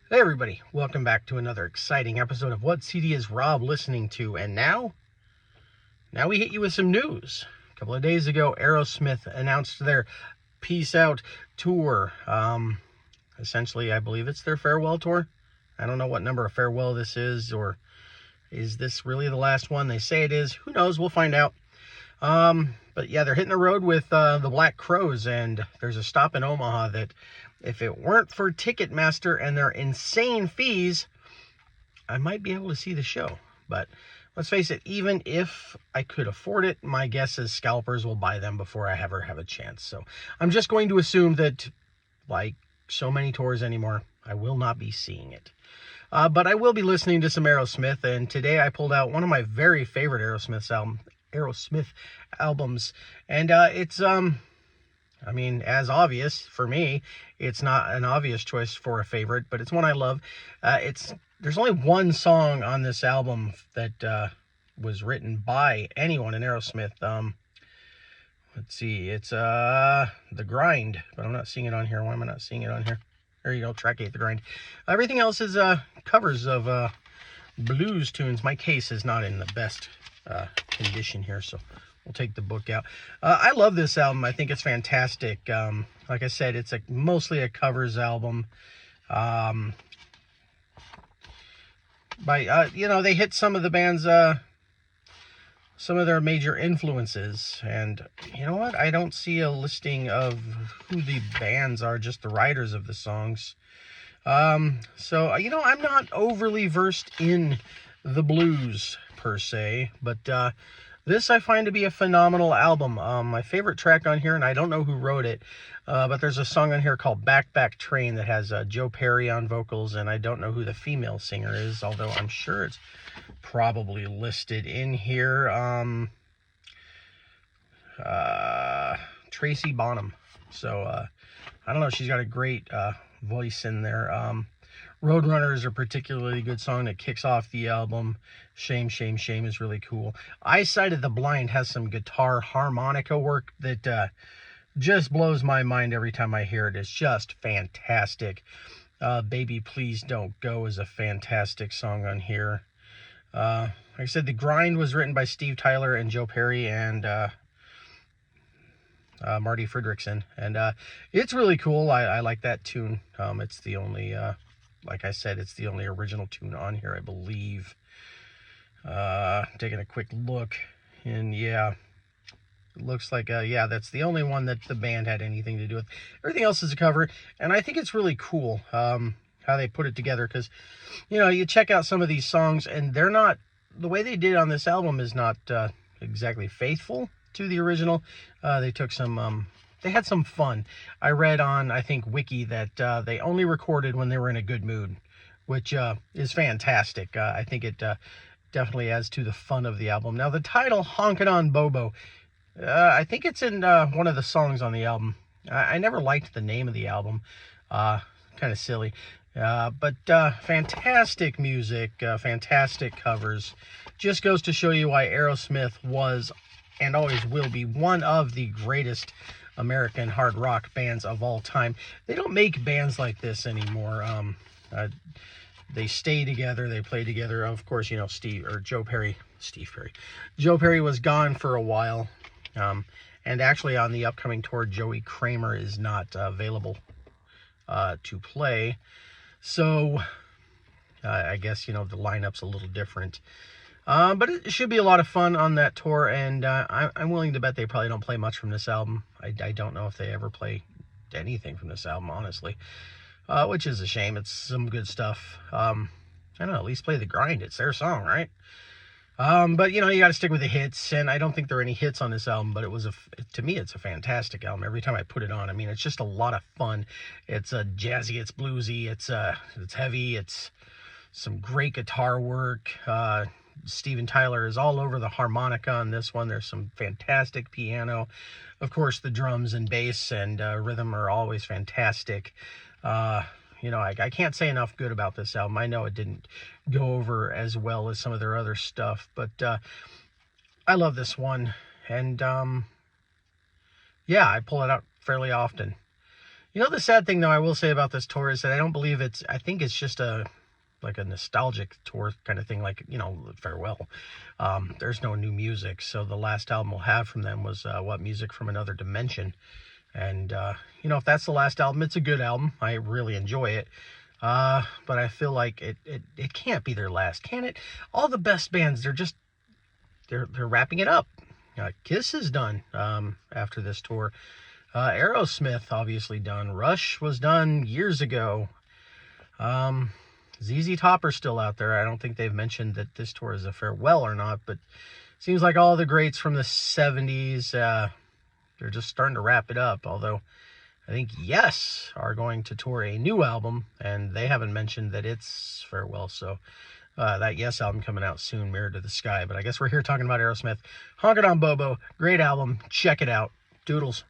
Hey everybody, welcome back to another exciting episode of What CD is Rob listening to? And now we hit you with some news. A couple of days ago, Aerosmith announced their Peace Out tour. Essentially, I believe it's their farewell tour. I don't know what number of farewell this is, or is this really the last one? They say it is. Who knows? We'll find out. But yeah, they're hitting the road with the Black Crowes, and there's a stop in Omaha that if it weren't for Ticketmaster and their insane fees, I might be able to see the show. But let's face it, even if I could afford it, my guess is scalpers will buy them before I ever have a chance. So I'm just going to assume that, like so many tours anymore, I will not be seeing it. But I will be listening to some Aerosmith, and today I pulled out one of my very favorite Aerosmith albums, and it's I mean, as obvious for me, it's not an obvious choice for a favorite, but it's one I love. There's only one song on this album that was written by anyone in Aerosmith. Let's see, it's The Grind, but I'm not seeing it on here. Why am I not seeing it on here? There you go, track 8, The Grind. Everything else is covers of blues tunes. My case is not in the best condition here, so we'll take the book out. I love this album. I think it's fantastic. Like I said, it's mostly a covers album. They hit some of the band's, some of their major influences. And you know what? I don't see a listing of who the bands are, just the writers of the songs. I'm not overly versed in the blues per se, but this I find to be a phenomenal album. My favorite track on here, and I don't know who wrote it, but there's a song on here called Back Back Train that has Joe Perry on vocals, and I don't know who the female singer is, although I'm sure it's probably listed in here. Tracy Bonham. So, I don't know, she's got a great voice in there. Roadrunner is a particularly good song that kicks off the album. Shame, Shame, Shame is really cool. Eyesight of the Blind has some guitar harmonica work that just blows my mind every time I hear it. It's just fantastic. Baby Please Don't Go is a fantastic song on here. Like I said, The Grind was written by Steve Tyler and Joe Perry and Marty Friedrichsen. And it's really cool. I like that tune. It's the only... like I said, it's the only original tune on here, I believe. Taking a quick look, and yeah, it looks like, that's the only one that the band had anything to do with. Everything else is a cover, and I think it's really cool how they put it together, because, you check out some of these songs, and they're not, the way they did on this album is not exactly faithful to the original. They took some... They had some fun. I read on, I think, Wiki that they only recorded when they were in a good mood, which is fantastic. I think it definitely adds to the fun of the album. Now, the title, Honkin'On Bobo, I think it's in one of the songs on the album. I never liked the name of the album. Kind of silly. But fantastic music, fantastic covers. Just goes to show you why Aerosmith was and always will be one of the greatest American hard rock bands of all time. They don't make bands like this anymore. They stay together, they play together. Of course, Joe Perry was gone for a while. And actually on the upcoming tour, Joey Kramer is not available to play. So I guess, the lineup's a little different. But it should be a lot of fun on that tour, and I'm willing to bet they probably don't play much from this album. I don't know if they ever play anything from this album, honestly, which is a shame. It's some good stuff. I don't know, at least play The Grind. It's their song, right? But, you got to stick with the hits, and I don't think there are any hits on this album, but to me, it's a fantastic album. Every time I put it on, I mean, it's just a lot of fun. It's jazzy, it's bluesy, it's heavy, it's some great guitar work. Steven Tyler is all over the harmonica on this one. There's some fantastic piano. Of course, the drums and bass and rhythm are always fantastic. I can't say enough good about this album. I know it didn't go over as well as some of their other stuff, but I love this one. And I pull it out fairly often. You know, the sad thing, though, I will say about this tour is that I don't believe I think it's just like a nostalgic tour kind of thing, like, you know, farewell. There's no new music, so the last album we'll have from them was What Music from Another Dimension. And, you know, if that's the last album, it's a good album. I really enjoy it. But I feel like it can't be their last, can it? All the best bands, they're wrapping it up. Kiss is done after this tour. Aerosmith, obviously done. Rush was done years ago. ZZ Topper's still out there. I don't think they've mentioned that this tour is a farewell or not, but seems like all the greats from the 70s, they're just starting to wrap it up. Although I think Yes are going to tour a new album, and they haven't mentioned that it's farewell. So that Yes album coming out soon, Mirror to the Sky. But I guess we're here talking about Aerosmith. Honkin'On Bobo, great album. Check it out. Doodles.